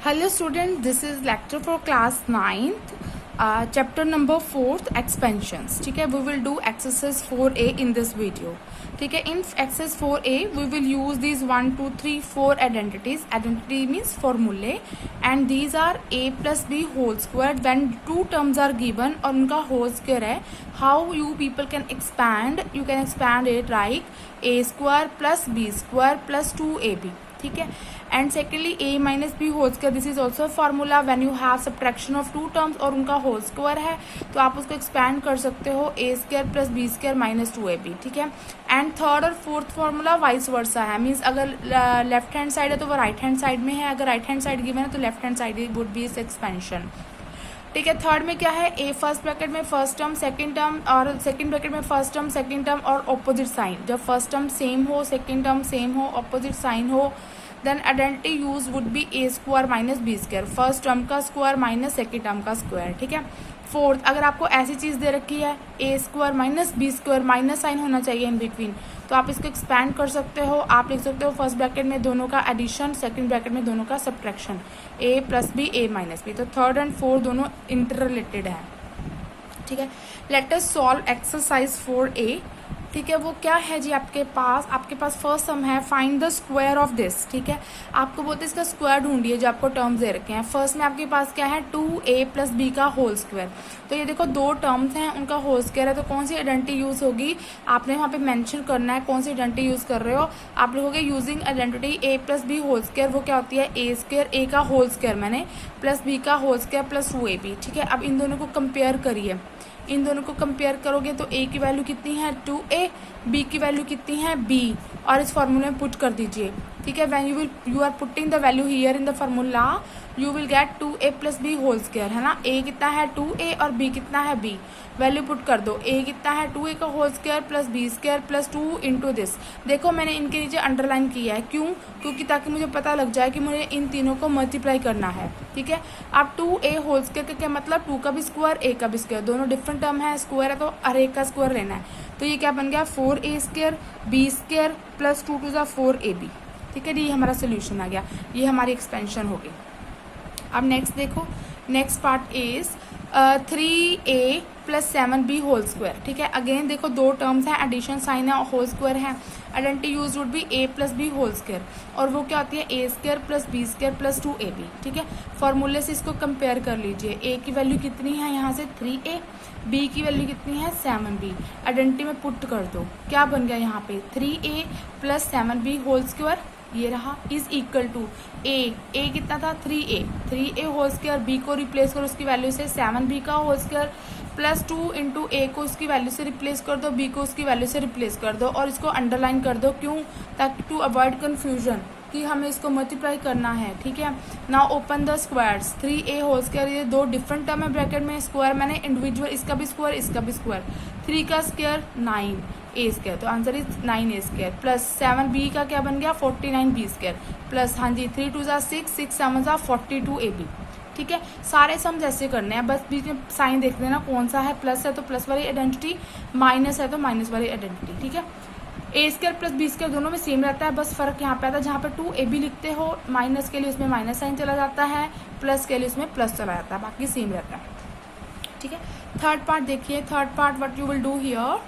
Hello students, this is lecture for class 9th, chapter number 4th expansions. ठीक है, we will do exercise 4a in this video. ठीक है, in exercise 4a we will use these 1 2 3 4 identities. Identity means formulae and these are a plus b whole squared when two terms are given और उनका whole square है. How you people can expand? You can expand it like a square plus b square plus 2ab. ठीक है, and secondly a minus B whole square, this is also formula when you have subtraction of two terms और उनका whole square है तो आप उसको expand कर सकते हो a square plus B square minus 2ab. ठीक है, एंड थर्ड और फोर्थ फार्मूला वाइस वर्सा है, मीन्स अगर लेफ्ट हैंड साइड है तो वो राइट हैंड साइड में है, अगर राइट हैंड साइड गिवन है तो left hand side would be इस एक्सपेंशन. ठीक है, थर्ड में क्या है, ए फर्स्ट ब्रैकेट में फर्स्ट टर्म सेकंड टर्म और सेकंड ब्रैकेट में फर्स्ट टर्म सेकंड टर्म और ऑपोजिट साइन. जब फर्स्ट टर्म सेम हो, सेकंड टर्म सेम हो, ऑपोजिट साइन हो, then identity use would be a square minus B square, first term का square minus second term का square. ठीक है, fourth अगर आपको ऐसी चीज़ दे रखी है ए square minus B square minus sign होना चाहिए इन बिटवीन, तो आप इसको एक्सपैंड कर सकते हो. आप लिख सकते हो फर्स्ट ब्रैकेट में दोनों का एडिशन, सेकंड ब्रैकेट में दोनों का सब्ट्रैक्शन, ए प्लस बी ए माइनस बी. तो थर्ड एंड फोर्थ दोनों इंटर रिलेटेड है. ठीक है, let us solve exercise 4a. ठीक है, वो क्या है जी, आपके पास फर्स्ट सम है, find the square of this. ठीक है, आपको बोलते हैं इसका स्क्वायर ढूंढिए जो आपको टर्म्स दे रखे हैं. फर्स्ट में आपके पास क्या है, 2a प्लस बी का होल स्क्वायर. तो ये देखो दो टर्म्स हैं, उनका होल स्क्वायर है, तो कौन सी आइडेंटिटी यूज होगी, आपने वहाँ पे मेंशन करना है कौन सी आइडेंटिटी यूज कर रहे हो. आप लिखोगे using identity a plus B whole square, वो क्या होती है ए स्क्वायर, ए का होल स्क्वायर मैंने प्लस बी का होल स्क्वायर प्लस 2ab. ठीक है, अब इन दोनों को कंपेयर करिए, इन दोनों को कंपेयर करोगे तो a की वैल्यू कितनी है 2a, b की वैल्यू कितनी है b, और इस फार्मूले में पुट कर दीजिए. ठीक है, when you are putting the value here in the formula you will get 2a plus B whole square, है ना. a कितना है 2a और b कितना है b, वैल्यू पुट कर दो. a कितना है 2a का whole square plus B square plus 2 into this. देखो मैंने इनके नीचे अंडरलाइन किया है, क्यों, क्योंकि ताकि मुझे पता लग जाए कि मुझे इन तीनों को मल्टीप्लाई करना है. ठीक है, अब 2a होल स्क्वायर का क्या मतलब, 2 का भी स्क्वायर a का भी स्क्वायर, दोनों डिफरेंट टर्म है, स्क्वायर है तो हर एक का स्क्वायर लेना है. तो ये क्या बन गया 4a square b square plus 2 two 4ab. ठीक है, ये हमारा सोल्यूशन आ गया, ये हमारी एक्सपेंशन हो गई. अब नेक्स्ट देखो, next part is 3a plus 7b whole square. ठीक है, अगेन देखो दो टर्म्स हैं, एडिशन साइन है और होल स्क्वायर है. Identity use would be a plus B whole square, और वो क्या होती है a square plus B square plus 2ab. ठीक है, फॉर्मूले से इसको कंपेयर कर लीजिए. a की वैल्यू कितनी है यहाँ से 3a, b की वैल्यू कितनी है 7b. आइडेंटिटी में पुट कर दो, क्या बन गया यहाँ पे 3a plus 7b whole square, ये रहा, इज इक्वल टू a कितना था 3a होल स्क्वायर, b को रिप्लेस करो उसकी वैल्यू से 7b का whole square plus 2 into a को उसकी वैल्यू से रिप्लेस कर दो, b को उसकी वैल्यू से रिप्लेस कर दो, और इसको अंडरलाइन कर दो. क्यों, ताकि टू अवॉइड कन्फ्यूजन कि हमें इसको मल्टीप्लाई करना है. ठीक है, now open the squares. 3a whole square, ये दो डिफरेंट टर्म है ब्रैकेट में, स्क्वायर मैंने इंडिविजुअल, इसका भी स्क्वायर इसका भी स्क्वायर, 3 का स्क्वायर 9a स्क्वायर, तो answer is 9a square plus 7b का क्या बन गया 49b स्क्वायर प्लस, हाँ जी 3 2 6 6 7 42ab. ठीक है, सारे सम जैसे करने हैं, बस बीच में साइन देख लेना कौन सा है, प्लस है तो प्लस वाली आइडेंटिटी, माइनस है तो माइनस वाली आइडेंटिटी. ठीक है, ए स्क्वायर प्लस बी स्क्वायर दोनों में सेम रहता है, बस फर्क यहाँ पे आता है, जहाँ पे 2ab लिखते हो माइनस के लिए उसमें माइनस साइन चला जाता है, प्लस के लिए उसमें प्लस चला जाता है, बाकी सेम रहता है. ठीक है, थर्ड पार्ट देखिए, third part what you will do here,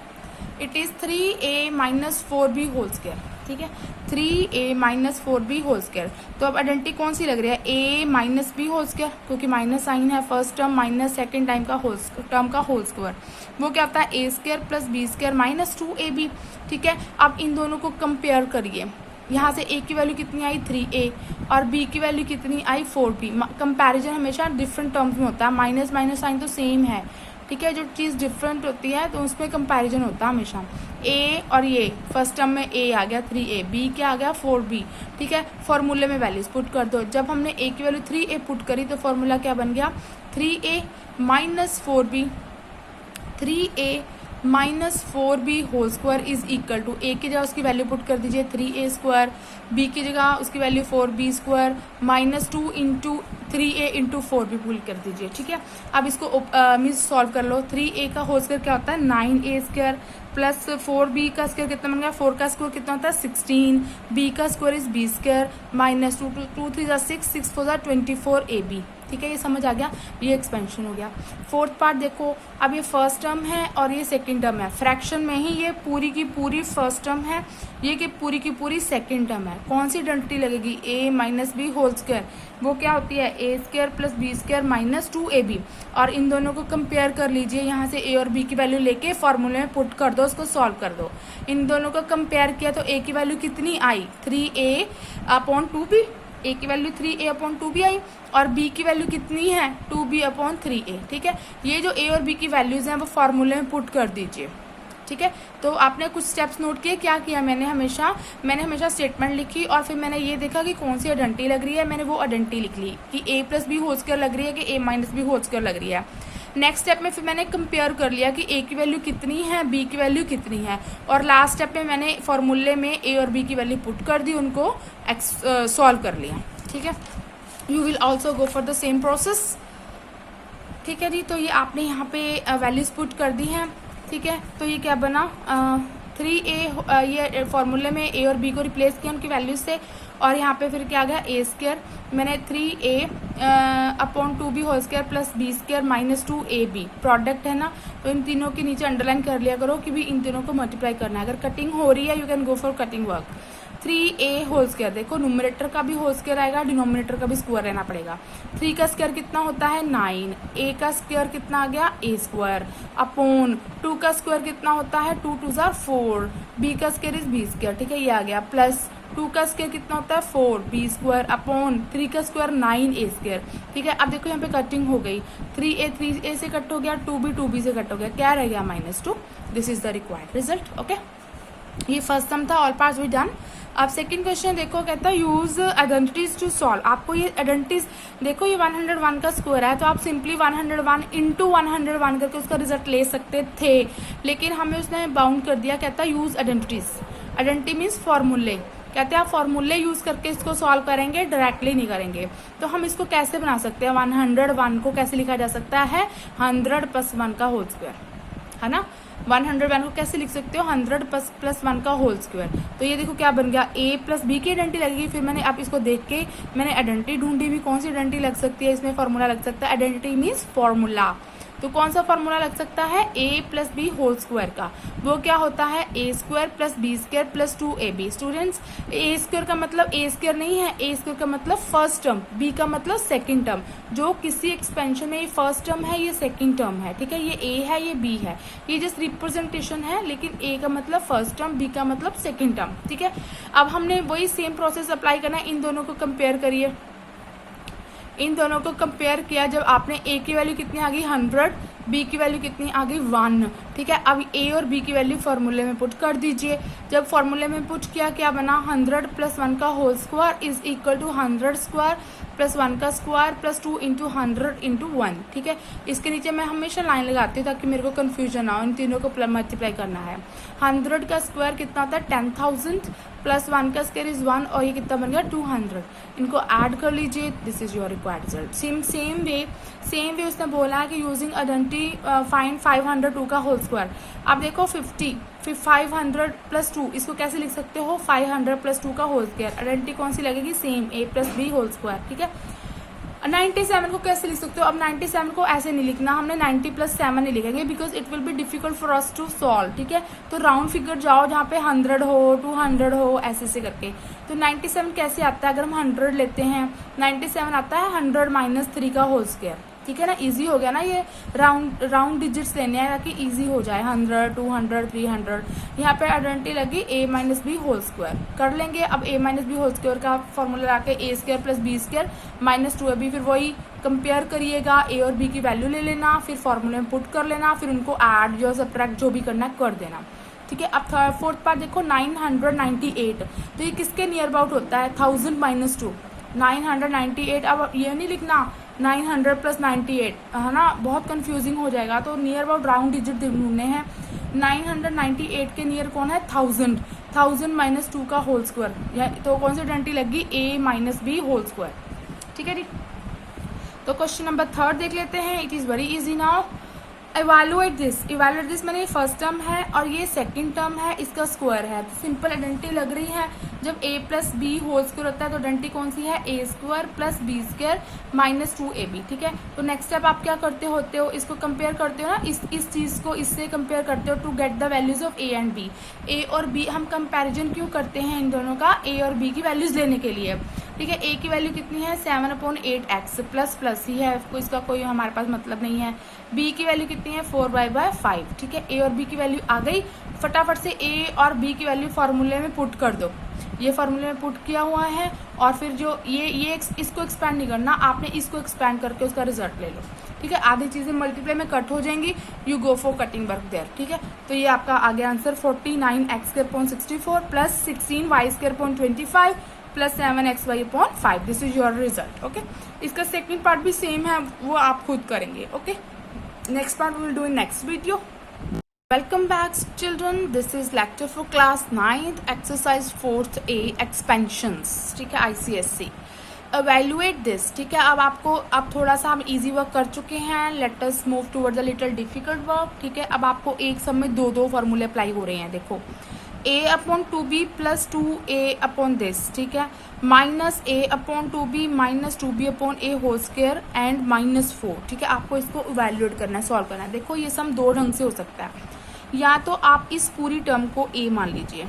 it is 3a minus 4b whole square. ठीक है, 3a minus 4b whole square. तो अब आइडेंटिटी कौन सी लग रही है a minus B whole square, क्योंकि माइनस साइन है, first term minus second time का टर्म का होल स्क्वायर, वो क्या होता है a square plus B square minus 2ab. ठीक है, अब इन दोनों को कंपेयर करिए, यहाँ से a की वैल्यू कितनी आई 3a और b की वैल्यू कितनी आई 4b. कंपैरिजन हमेशा डिफरेंट टर्म्स में होता है, माइनस माइनस साइन तो सेम है. ठीक है, जो चीज़ डिफरेंट होती है तो उसमें कंपैरिजन होता है हमेशा. a और ये फर्स्ट टर्म में a आ गया 3a, b क्या आ गया 4b. ठीक है, फॉर्मूले में वैल्यूज पुट कर दो. जब हमने a की वैल्यू 3a पुट करी तो फॉर्मूला क्या बन गया 3a minus 4b, 3a -4b whole square is equal to, A की जगह उसकी वैल्यू पुट कर दीजिए 3a स्क्वायर, बी की जगह उसकी value 4b square, -2 into 3a into 4b पुल कर दीजिए, ठीक है। अब इसको मीन्स सॉल्व कर लो। 3a का होल स्क्वायर क्या होता है 9a स्क्वायर, प्लस 4b का स्क्वायर कितना बन गया, 4 का स्क्वायर कितना होता है 16, b का square is b square, -2 2 3 6 6 4 24ab, ठीक है। ये समझ आ गया, ये एक्सपेंशन हो गया। फोर्थ पार्ट देखो, अब ये फर्स्ट टर्म है और ये सेकंड टर्म है, फ्रैक्शन में ही ये पूरी की पूरी फर्स्ट टर्म है, ये कि पूरी की पूरी सेकंड टर्म है। कौन सी आइडेंटिटी लगेगी, a minus B whole square, वो क्या होती है a square plus B square minus 2ab, और इन दोनों को कंपेयर कर लीजिए, यहाँ से a और b की वैल्यू लेके फॉर्मूले में पुट कर दो, उसको सॉल्व कर दो। इन दोनों को कंपेयर किया तो a की वैल्यू कितनी आई 3a अपॉन 2b, a की वैल्यू 3a अपॉन 2b आई, और b की वैल्यू कितनी है 2b अपॉन 3a, ठीक है। ये जो a और b की वैल्यूज़ हैं वो फार्मूले में पुट कर दीजिए, ठीक है। तो आपने कुछ स्टेप्स नोट किए, क्या किया मैंने हमेशा स्टेटमेंट लिखी, और फिर मैंने ये देखा कि कौन सी आइडेंटिटी लग रही है, मैंने वो आइडेंटिटी लिख ली कि a plus B whole square लग रही है कि a minus B whole square लग रही है। नेक्स्ट स्टेप में फिर मैंने कंपेयर कर लिया कि a की वैल्यू कितनी है, b की वैल्यू कितनी है, और लास्ट स्टेप में मैंने फॉर्मूले में a और b की वैल्यू पुट कर दी, उनको सॉल्व कर लिया, ठीक है। You will also go for the same process, ठीक है जी। तो ये आपने यहाँ पे वैल्यूज पुट कर दी हैं, ठीक है। तो ये क्या बना 3a, ये फॉर्मूले में a और b को रिप्लेस किया उनकी वैल्यूज से, और यहाँ पे फिर क्या आ गया a स्क्वायर, मैंने 3a upon 2b whole square plus b square minus 2ab, product है ना, तो इन तीनों के नीचे अंडरलाइन कर लिया करो कि भी इन तीनों को मल्टीप्लाई करना है। अगर कटिंग हो रही है you can go for cutting work. 3a whole square, देखो न्यूमरेटर का भी होल स्क्वायर आएगा, डिनोमिनेटर का भी स्क्वायर रहना पड़ेगा। 3 का स्क्वायर कितना होता है 9, a का स्क्वायर कितना आ गया a स्क्वायर, अपॉन 2 का स्क्वायर कितना होता है 2 2 4, b का स्क्वायर इज b स्क्वायर, ठीक है, ये आ गया, प्लस 2 का स्क्वायर कितना होता है 4 b स्क्वायर, अपॉन 3 का स्क्वायर 9a स्क्वायर, ठीक है। अब देखो यहाँ पे कटिंग हो गई, 3a से कट हो गया, 2b से कट हो गया, क्या रह गया -2। This is the required result, okay. ये फर्स्ट सम था, ऑल पार्ट्स वी डन। अब सेकंड क्वेश्चन देखो, कहता है यूज आइडेंटिटीज टू सॉल्व। आपको ये आइडेंटिटीज देखो, ये 101 का स्क्वायर है, तो आप सिंपली 101 इंटू 101 करके उसका रिजल्ट ले सकते थे, लेकिन हमें उसने बाउंड कर दिया, कहता है यूज आइडेंटिटीज। आइडेंटिटी मीन्स फॉर्मूले, कहते हैं आप फॉर्मूले यूज करके इसको सॉल्व करेंगे, डायरेक्टली नहीं करेंगे। तो हम इसको कैसे बना सकते हैं, 101 को कैसे लिखा जा सकता है 100 + 1 का होल स्क्वायर, है ना। 101 को कैसे लिख सकते हो 100 + 1 का होल स्क्वायर। तो ये देखो क्या बन गया, a + b की आइडेंटिटी लगेगी। फिर मैंने आप इसको देख के मैंने आइडेंटिटी ढूंढी भी, कौन सी आइडेंटिटी लग सकती है, इसमें फॉर्मूला लग सकता है। आइडेंटिटी मीन्स फॉर्मूला, तो कौन सा फॉर्मूला लग सकता है a + b होल स्क्वायर का, वो क्या होता है a² + b² + 2ab। Students a square का मतलब a स्क्वायर नहीं है, a स्क्वायर का मतलब फर्स्ट टर्म, b का मतलब सेकंड टर्म। जो किसी एक्सपेंशन में ये फर्स्ट टर्म है, ये सेकंड टर्म है, ठीक है, ये a है, ये b है, ये जस्ट रिप्रेजेंटेशन है, लेकिन a का मतलब फर्स्ट टर्म, b का मतलब सेकंड टर्म, ठीक है। अब हमने वही सेम प्रोसेस अप्लाई करना है, इन दोनों को कंपेयर करिए। इन दोनों को कंपेयर किया, जब आपने a की वैल्यू कितनी आ गई 100, b की वैल्यू कितनी आ गई 1, ठीक है। अब a और b की वैल्यू फार्मूले में पुट कर दीजिए। जब फार्मूले में पुट किया, क्या बना 100 + 1 का whole square is equal to 100 square + 1 का स्क्वायर + 2 × 100 × 1, ठीक है। इसके नीचे मैं हमेशा लाइन लगाती हूँ ताकि मेरे को कन्फ्यूजन ना हो, इन तीनों को मल्टीप्लाई करना है। 100 का स्क्वायर कितना होता है 10,000 + 1 का स्क्वायर इज 1, और ये कितना बन गया 200। इनको ऐड कर लीजिए, this is your required result. Same way उसने बोला है कि यूजिंग आइडेंटिटी फाइंड 502 का होल स्क्वायर। आप देखो 50 फिर 500 + 2, इसको कैसे लिख सकते हो 500 + 2 का होल स्क्वायर। आइडेंटिटी कौन सी लगेगी, same a + b whole square, ठीक है। 97 को कैसे लिख सकते हो, अब 97 को ऐसे नहीं लिखना, हमने 90 + 7 नहीं लिखेंगे, because it will be difficult for us to solve, ठीक है। तो राउंड फिगर जाओ जहाँ पे 100 हो 200 हो, ऐसे करके। तो 97 कैसे आता है, अगर हम 100 लेते हैं 97 आता है 100 - 3 का होल स्क्वायर, ठीक है ना। इजी हो गया ना, ये राउंड डिजिट्स लेने हैं ताकि इजी हो जाए। 100 200 300, यहाँ पे आइडेंटिटी लगी a - b होल स्क्वायर कर लेंगे। अब a - b होल स्क्वायर का फॉर्मूला ला के a² + b² - 2ab, फिर वही कंपेयर करिएगा, a और b की वैल्यू ले लेना, फिर फॉर्मूले में पुट कर लेना, फिर उनको ऐड जो सब्ट्रैक्ट जो भी करना कर देना, ठीक है। अब फोर्थ पार्ट देखो 998, तो ये किसके नियर अबाउट होता है 1000 - 2, 998। अब ये नहीं लिखना 900 + 98, है ना, बहुत कंफ्यूजिंग हो जाएगा। तो नियर अबाउट राउंड डिजिट ढूंढने हैं, 998 के नियर कौन है 1000, 1000 माइनस 2 का होल स्क्वायर, तो कौन सी आइडेंटिटी लगी a minus B whole square. ठीक है जी। तो क्वेश्चन नंबर 3 देख लेते हैं। It is very easy now. Evaluate this मैंने फर्स्ट टर्म है और ये सेकंड टर्म है, इसका स्क्वायर है, तो सिंपल आइडेंटिटी लग रही है। जब a plus B whole square होता है तो आइडेंटिटी कौन सी है, a square plus B square minus 2ab। ठीक है, तो नेक्स्ट स्टेप आप क्या करते होते हो, इसको कंपेयर करते हो ना, इस चीज़ को इससे कंपेयर करते हो to get the values of a and b। a और b हम कंपेरिजन क्यों करते हैं इन दोनों का, a और b की वैल्यूज लेने के लिए। ठीक है, a की वैल्यू कितनी है 7/8x प्लस ही है, इसका कोई हमारे पास मतलब नहीं है। b की वैल्यू कितनी है 4y/5। ठीक है, a और b की वैल्यू आ गई, फटाफट से a और b की वैल्यू फार्मूले में पुट कर दो। ये फार्मूले में पुट किया हुआ है और फिर जो ये इसको एक्सपैंड नहीं करना, आपने इसको एक्सपैंड करके उसका रिजल्ट ले लो। ठीक है, आधी चीज़ें मल्टीप्लाई में कट हो जाएंगी, you go for cutting work there. ठीक है, तो ये आपका आ गया answer 49x² plus 16y² plus 7xy/5। This is your result. Okay, इसका सेकंड पार्ट भी सेम है, वो आप खुद करेंगे। Okay, next part we will do in next video. Welcome back children, this is lecture for class 9th exercise 4th A expansions। ठीक है, ICSE evaluate this। ठीक है, अब थोड़ा सा हम easy वर्क कर चुके हैं, let us move toward the little difficult work। ठीक है, अब आपको एक सब में दो फॉर्मूले अप्लाई हो रहे हैं। देखो a/2b plus 2a upon this, ठीक है, minus a/2b minus 2b/a whole square and -4। ठीक है, आपको इसको इवैल्यूएट करना है, सॉल्व करना है। देखो ये सम दो ढंग से हो सकता है, या तो आप इस पूरी टर्म को a मान लीजिए,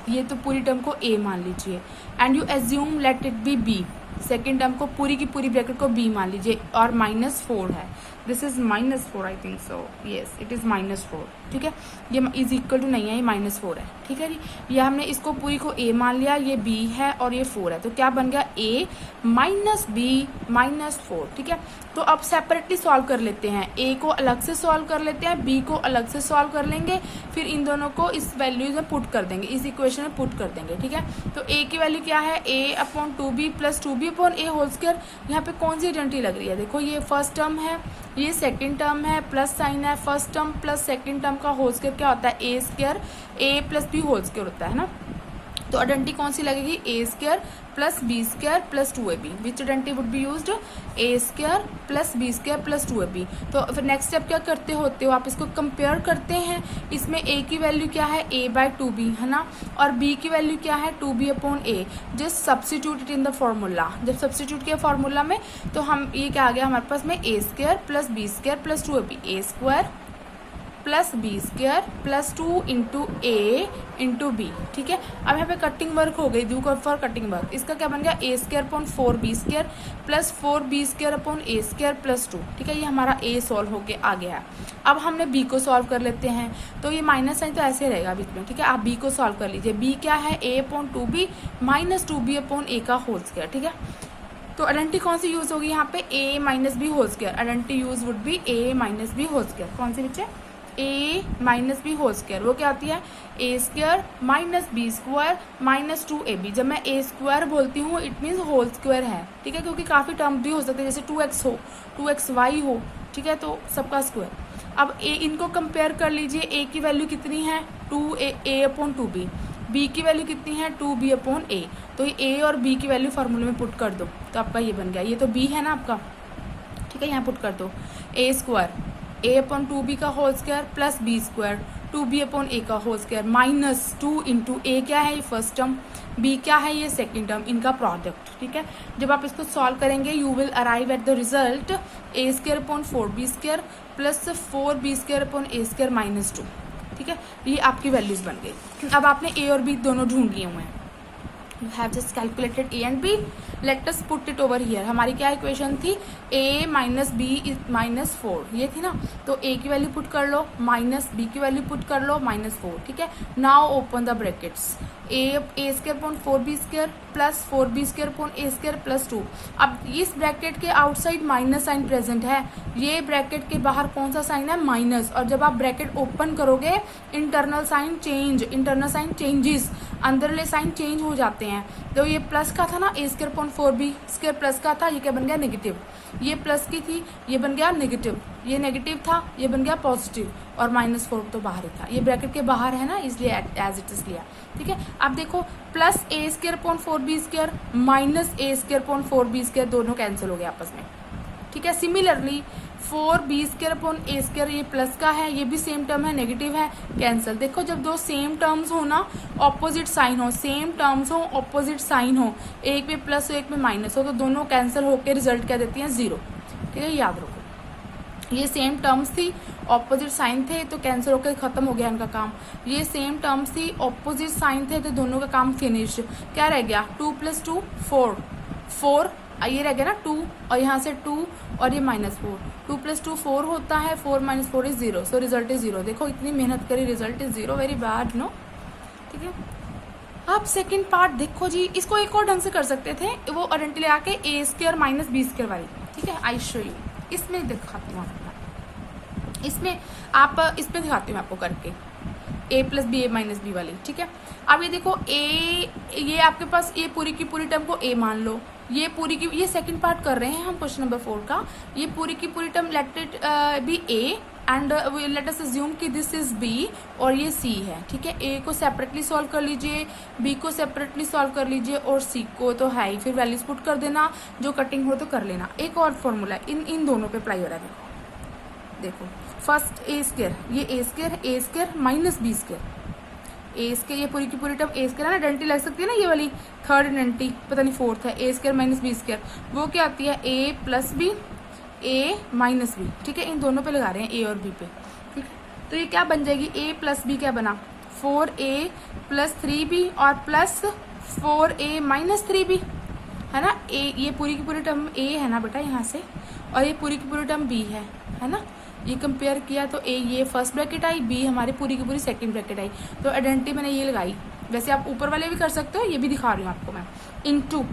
ये तो पूरी टर्म को a मान लीजिए and you assume let it be b। Second term को पूरी की पूरी ब्रैकेट को b मान लीजिए और -4 है, this is -4 I think so, yes it is -4। ठीक है, ये इज इक्वल टू नहीं है, ये -4 है। ठीक है जी, ये हमने इसको पूरी को a मान लिया, ये b है और ये 4 है, तो क्या बन गया a माइनस बी माइनस 4। ठीक है, तो अब सेपरेटली सॉल्व कर लेते हैं, a को अलग से सॉल्व कर लेते हैं, b को अलग से सॉल्व कर लेंगे, फिर इन दोनों को इस वैल्यूज में पुट कर देंगे, इस इक्वेशन में पुट कर देंगे। ठीक है, तो a की वैल्यू क्या है a/2b plus 2b/a whole square. यहाँ पे कौन सी आइडेंटिटी लग रही है, देखो ये फर्स्ट टर्म है, ये सेकंड टर्म है, प्लस साइन है, first term plus second term का होल स्क्वायर क्या होता है a² a plus b whole square होता है ना। तो आइडेंटिटी कौन सी लगेगी a² plus b² plus 2ab। Which identity would be used a² plus b² plus 2ab। तो फिर नेक्स्ट स्टेप क्या करते होते हो, आप इसको कंपेयर करते हैं, इसमें a की वैल्यू क्या है a/2b है ना, और b की वैल्यू क्या है 2b/a। Just substitute it in the formula, जब सब्सटीट्यूट किया फॉर्मूला में तो हम ये क्या आ गया हमारे पास में a² plus b² plus 2ab, a² plus b² plus 2 into a into b। ठीक है, अब यहाँ पे कटिंग वर्क हो गई, डू फॉर कटिंग वर्क, इसका क्या बन गया a²/4b² प्लस 4b²/a² प्लस 2। ठीक है, ये हमारा a सॉल्व होके आ गया है। अब हमने b को सॉल्व कर लेते हैं, तो ये माइनस साइन तो ऐसे रहेगा बीच में। ठीक है, आप b को सॉल्व कर लीजिए, b क्या है a/2b माइनस 2b/a का होल स्क्वायर। ठीक है, तो आइडेंटिटी कौन सी यूज होगी यहाँ पे a minus B whole square, identity use would be a minus B whole square. कौन सी बच्चे a minus B whole square, वो क्या होती है a² minus b² minus 2ab। जब मैं a² बोलती हूँ इट मीन्स होल स्क्वायर है। ठीक है, क्योंकि काफ़ी टर्म भी हो सकते हैं, जैसे 2x हो 2xy हो। ठीक है, तो सबका स्क्वायर। अब a इनको कंपेयर कर लीजिए, a की वैल्यू कितनी है 2a/2b, b की वैल्यू कितनी है 2b/a। तो ये a और b की वैल्यू फार्मूले में पुट कर दो, तो आपका ये बन गया, ये तो b है ना आपका। ठीक है, यहाँ पुट कर दो a² a/2b का whole square plus b² 2b/a का whole square minus 2 into a क्या है ये फर्स्ट टर्म, b क्या है ये सेकेंड टर्म, इनका प्रोडक्ट। ठीक है, जब आप इसको सॉल्व करेंगे you will arrive at the result a²/4b² plus 4b²/a² minus 2। ठीक है, ये आपकी वैल्यूज बन गई। अब आपने a और b दोनों ढूंढ लिए हुए हैं, you have just calculated a and b, let us put it over here। हमारी क्या इक्वेशन थी a माइनस बी माइनस 4, ये थी ना, तो a की वैल्यू पुट कर लो माइनस b की वैल्यू पुट कर लो -4। ठीक है, now open the brackets, a²/4b² plus 4b²/a² plus 2। अब इस ब्रैकेट के आउटसाइड माइनस साइन प्रेजेंट है, ये ब्रैकेट के बाहर कौन सा साइन है माइनस, और जब आप ब्रैकेट ओपन करोगे इंटरनल साइन चेंजेस, अंदरले साइन चेंज हो जाते हैं। तो ये प्लस का था ना A square upon 4b square plus का था, ये क्या बन गया नेगेटिव। ये प्लस की थी, ये बन गया नेगेटिव। ये नेगेटिव था, ये बन गया पॉजिटिव। और -4 तो बाहर ही था, ये ब्रैकेट के बाहर है ना, इसलिए एज इट इज लिया। ठीक है, अब देखो plus A square upon 4b square minus A square upon 4b square दोनों कैंसिल हो गए आपस में। ठीक है, similarly 4b square upon A square ये प्लस का है, ये भी सेम टर्म है, नेगेटिव है, कैंसिल। देखो जब दो सेम टर्म्स हो ना, ऑपोजिट साइन हो, सेम टर्म्स हो, ऑपोजिट साइन हो, एक में प्लस हो एक में माइनस हो, तो दोनों कैंसिल होकर रिजल्ट क्या देती हैं, 0। ठीक है, याद रखो। ये सेम टर्म्स थी, ऑपोजिट साइन थे, तो कैंसिल होकर खत्म हो गया इनका काम। ये सेम टर्म्स थी, ऑपोजिट साइन थे, तो दोनों का काम फिनिश। क्या रह गया, 2 + 2 4 ये रह गया ना 2, और यहाँ से 2 और ये -4, 2 + 2 4 होता है, 4 - 4 इज 0, सो रिजल्ट इज 0। देखो इतनी मेहनत करी, result is 0, very bad no. ठीक है, अब सेकंड पार्ट देखो जी, इसको एक और ढंग से कर सकते थे, वो आइडेंटिटी ले आके a square minus b square वाली। ठीक है, आई शो यू, इसमें दिखाती हूँ आपको, इसमें दिखाती हूँ आपको करके a + b a - b वाली। ठीक है, अब ये देखो ये आपके पास ये पूरी की पूरी टर्म को a मान लो, ये पूरी की, ये सेकंड पार्ट कर रहे हैं हम क्वेश्चन नंबर 4 का। ये पूरी की पूरी term let it be a and let us assume कि दिस इज b और ये c है। ठीक है, a को सेपरेटली सॉल्व कर लीजिए, b को सेपरेटली सॉल्व कर लीजिए, और c को तो है ही, फिर वैल्यूज पुट कर देना, जो कटिंग हो तो कर लेना। एक और फॉर्मूला इन दोनों पे अप्लाई हो रहा है। देखो फर्स्ट a स्क्वायर, ये a square minus b square, A square, ये पूरी की पूरी टर्म ए स्क्वायर है ना, आइडेंटिटी लग सकती है ना, ये वाली थर्ड आइडेंटिटी, पता नहीं फोर्थ है, ए स्क्वायर माइनस बी स्क्वायर, वो क्या आती है a + b a - b। ठीक है, इन दोनों पे लगा रहे हैं, a और b पे। ठीक है, तो ये क्या बन जाएगी, a + b क्या बना, 4a + 3b और प्लस 4a - 3b, है ना। ये पूरी की पूरी टर्म a है ना बेटा यहाँ से, और ये पूरी की पूरी टर्म b है ना। ये कंपेयर किया तो a ये फर्स्ट ब्रैकेट आई, b हमारी पूरी की पूरी सेकंड ब्रैकेट आई, तो आइडेंटिटी मैंने ये लगाई। वैसे आप ऊपर वाले भी कर सकते हो, ये भी दिखा रही हूँ आपको मैं। इनटू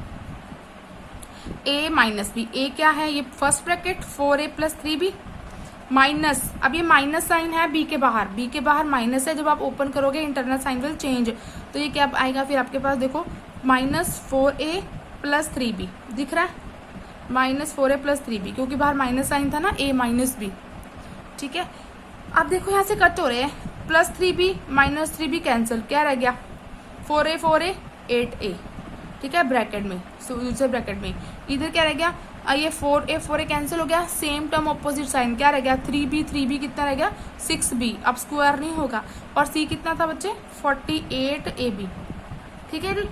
a - b, a क्या है, ये first bracket 4a + 3b minus, अब ये माइनस साइन है b के बाहर माइनस है, जब आप ओपन करोगे इंटरनल साइन विल चेंज, तो ये क्या आएगा फिर आपके पास, देखो -4a + 3b दिख रहा है, -4a + 3b, क्योंकि बाहर माइनस साइन था ना, a - b। ठीक है, अब देखो यहाँ से कट हो रहे हैं, +3b - 3b कैंसिल, क्या रह गया, 4a 8a। ठीक है, ब्रैकेट में, दूसरे ब्रैकेट में इधर क्या रह गया, ये 4a कैंसिल हो गया, सेम टर्म ऑपोजिट साइन, क्या रह गया, 3b कितना रह गया, 6b, अब स्क्वायर नहीं होगा, और c कितना था बच्चे, 48ab। ठीक है जी,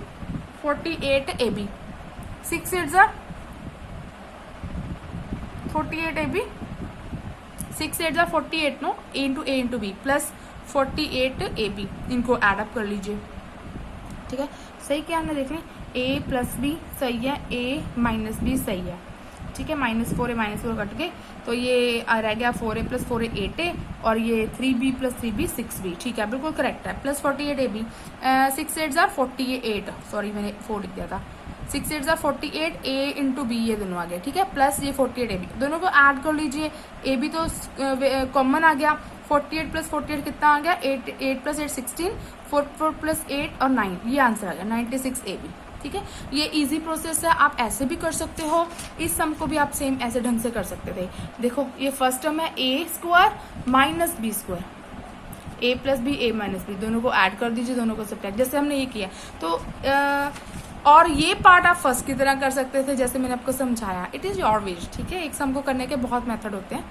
48ab, 6 8 ज़ा 48ab, 6 8 ज़ा 48 no, a × b plus 48ab, इनको एडअप कर लीजिए। ठीक है, सही क्या हमने देख लें, a + b सही है, a - b सही है। ठीक है, -4a -4 कट गए, तो ये रह गया 4a + 4a 8a, और ये 3b + 3b 6b। ठीक है, बिल्कुल करेक्ट है, प्लस 48ab, 6 8 ज़ा 48, सॉरी मैंने 4 लिख दिया था, 6 8 ज़ा 48, a × b ये दोनों आ गए। ठीक है, प्लस ये 48ab, दोनों को ऐड कर लीजिए, a भी तो कॉमन आ गया, 48 + 48 कितना आ गया, 8 + 8 16, 4 + 8 और 9, ये आंसर आ गया 96ab। ठीक है, ये इजी प्रोसेस है, आप ऐसे भी कर सकते हो, इस सम को भी आप सेम ऐसे ढंग से कर सकते थे। देखो ये फर्स्ट टर्म है a square - b square, a + b a - b, दोनों को ऐड कर दीजिए, दोनों को सब्ट्रैक्ट, जैसे हमने ये किया। तो और ये पार्ट आप फर्स्ट की तरह कर सकते थे, जैसे मैंने आपको समझाया, इट इज़ योर विश। ठीक है, एक सम को करने के बहुत मेथड होते हैं,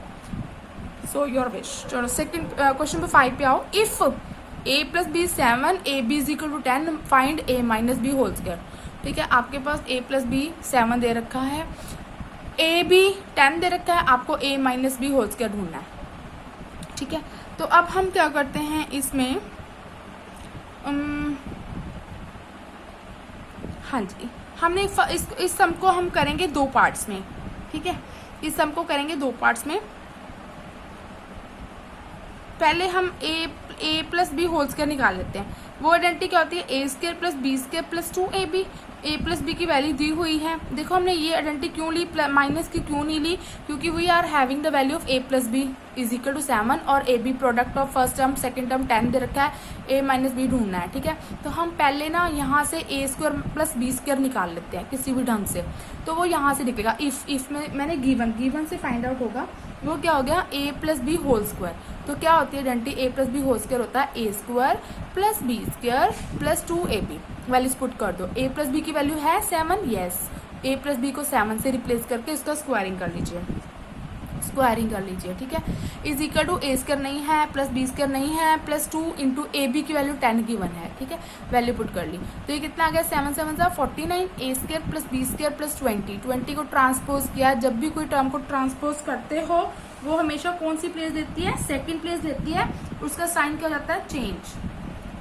सो योर विश। चलो सेकंड क्वेश्चन नंबर 5 पे आओ। If a + b 7 ab = 10 find a - b whole square. ठीक है, आपके पास a + b 7 दे रखा है, a b 10 दे रखा है, आपको a - b होल स्क्वायर ढूंढना है। ठीक है, तो अब हम क्या करते हैं इसमें, हाँ जी, हमने इस सम को हम करेंगे 2 पार्ट्स में। ठीक है, इस सम को करेंगे 2 पार्ट्स में। पहले हम a + b होल स्क्वायर निकाल लेते हैं। वो आइडेंटिटी क्या होती है, A square plus B square plus 2ab। A plus B की वैल्यू दी हुई है। देखो हमने ये आइडेंटिटी क्यों ली, माइनस की क्यों नहीं ली, क्योंकि we are having the value of a plus b is equal to 7 और a b product of first term second term 10 दे रखा है, ए माइनस बी ढूंढना है। ठीक है, तो हम पहले ना यहाँ से ए स्क्वायर प्लस बी स्क्वायर निकाल लेते हैं किसी भी ढंग से, तो वो यहाँ से निकलेगा। इफ में मैंने गिवन से फाइंड आउट होगा, वो क्या हो गया, A plus B whole square. तो क्या होती है identity, A plus B whole square होता है ए square plus B square plus 2ab। Values put कर दो। ए प्लस बी की वैल्यू है 7, यस, ए प्लस बी को 7 से रिप्लेस करके इसका स्क्वायरिंग कर लीजिए, स्क्वायरिंग कर लीजिए। ठीक है, is equal to a square नहीं है प्लस बी स्क्वायर नहीं है प्लस 2 इंटू ए बी की वैल्यू 10 गिवन है। ठीक है, वैल्यू पुट कर ली, तो ये कितना आ गया, 7 7 49, A square plus B square plus 20 को ट्रांसपोज किया। जब भी कोई टर्म को ट्रांसपोज करते हो वो हमेशा कौन सी प्लेस देती है, सेकेंड प्लेस देती है, उसका साइन क्या हो जाता है, चेंज।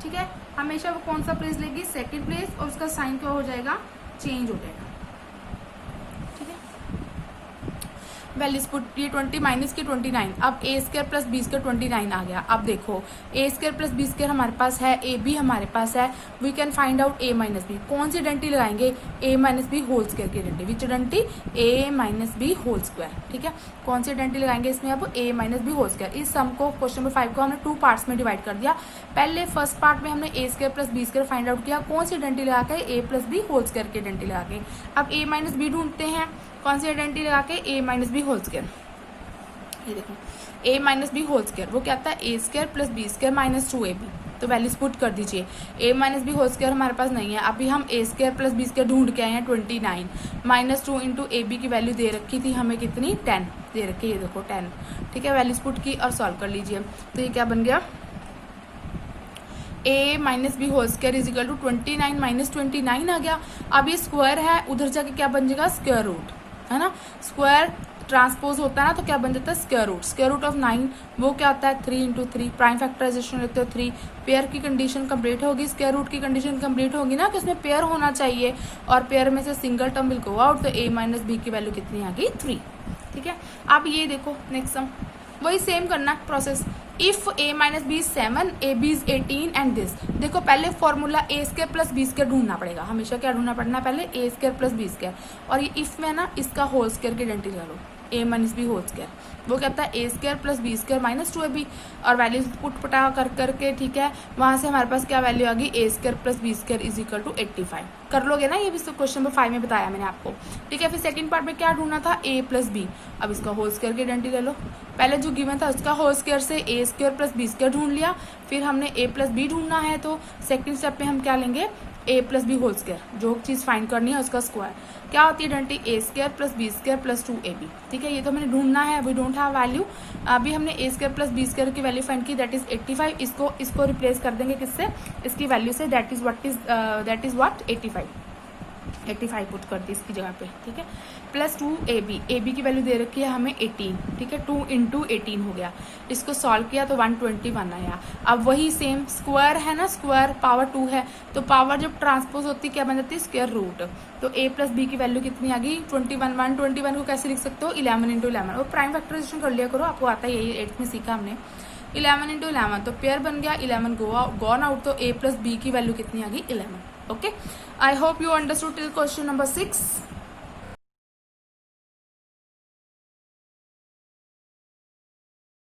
ठीक है, हमेशा वो कौन सा प्लेस लेगी, सेकेंड प्लेस, और उसका साइन क्या हो जाएगा, चेंज हो जाएगा। वैल्यूज पुट, ये 20 माइनस की 29, अब a square plus B square 29 आ गया। अब देखो a square plus B square हमारे पास है, ए बी हमारे पास है, we can find out a minus b. कौन सी आइडेंटिटी लगाएंगे, a minus B whole square की identity, which identity, a minus B whole square. ठीक है, कौन सी आइडेंटिटी लगाएंगे इसमें, अब a minus B whole square. इस सम को क्वेश्चन नंबर 5 को हमने 2 पार्ट्स में डिवाइड कर दिया। पहले फर्स्ट पार्ट में हमने A square plus B square find out किया, कौन सी आइडेंटिटी लगा के, A plus B whole square की आइडेंटिटी लगा के। अब ए माइनस बी ढूंढते हैं, कौन सी आइडेंटिटी लगा के, A minus B whole square. ये देखो a minus B whole square, वो क्या आता है, ए square plus B square minus 2ab। तो वैल्यूज पुट कर दीजिए। a minus B whole square हमारे पास नहीं है, अभी हम A square plus B square ढूंढ के आए हैं 29, माइनस 2 इंटू ए बी की वैल्यू दे रखी थी हमें कितनी, 10 दे रखी है, ये देखो 10। ठीक है, वैल्यूज पुट की और सॉल्व कर लीजिए। तो ये क्या बन गया, a minus B whole square is equal to 29 minus 29 आ गया। अब ये स्क्वायर है, उधर जाके क्या बन जाएगा, स्क्वायर रूट, है ना, स्क्वायर ट्रांसपोज होता है ना, तो क्या बन जाता है, square root. Square root of 9 वो क्या होता है, 3 इंटू 3, प्राइम फैक्टराइजेशन लेते हो 3, पेयर की कंडीशन कंप्लीट होगी, स्क्वायर रूट की कंडीशन कंप्लीट होगी ना कि उसमें पेयर होना चाहिए, और पेयर में से single term will go out, तो a माइनस बी की वैल्यू कितनी आ गई, 3। ठीक है, अब ये देखो नेक्स्ट सम, वही सेम करना process. If a minus B 7, A B is 18 and this. देखो पहले formula A square plus B square ढूंढना पड़ेगा, हमेशा क्या ढूंढना पड़ना, पहले A square plus B square, और ये इफ में ना इसका होल स्क्वायर की आइडेंटिटी लो, A minus B whole square, वो कहता है ए square plus B square minus 2ab, और वैल्यूज पुट पटा कर करके, ठीक है, वहाँ से हमारे पास क्या वैल्यू आ गई, A square plus B square is equal to 85। कर लोगे ना, ये भी क्वेश्चन नंबर 5 में बताया मैंने आपको। ठीक है, फिर सेकंड पार्ट में क्या ढूंढना था, ए प्लस बी, अब इसका होल स्क्वायर की आइडेंटिटी ले लो। पहले जो गिवन था उसका होल स्क्वायर से ए स्क्वायर प्लस बी स्क्वायर ढूंढ लिया, फिर हमने ए प्लस बी ढूंढना है, तो सेकंड स्टेप में हम क्या लेंगे, ए प्लस बी होल स्क्वायर, जो चीज़ फाइंड करनी है उसका स्क्वायर। क्या होती है identity, A square plus B square plus 2ab। ठीक है, ये तो मैंने ढूंढना है, वी डोंट हैव वैल्यू। अभी हमने A square plus B square की वैल्यू फाइंड की, दैट इज 85। इसको रिप्लेस कर देंगे किससे, इसकी वैल्यू से, दैट इज व्हाट 85 पुट कर दी इसकी जगह पे। ठीक है, प्लस 2ab, ए बी की वैल्यू दे रखी है हमें 18। ठीक है, 2 इंटू 18 हो गया, इसको सॉल्व किया तो 121 आया। अब वही सेम स्क्वायर है ना, स्क्वायर पावर 2 है, तो पावर जब ट्रांसपोज होती है क्या बन जाती है, स्क्वायर रूट। तो a प्लस बी की वैल्यू कितनी आ गई, 21। 121 को कैसे लिख सकते हो, 11 इंटू 11, और प्राइम फैक्टराइजेशन कर लिया करो, आपको आता है, यही 8th में सीखा हमने। 11 इंटू 11, तो पेयर बन गया, 11 गॉन आउट, तो a प्लस बी की वैल्यू कितनी आ गई, 11। Okay, I hope you understood till question number 6।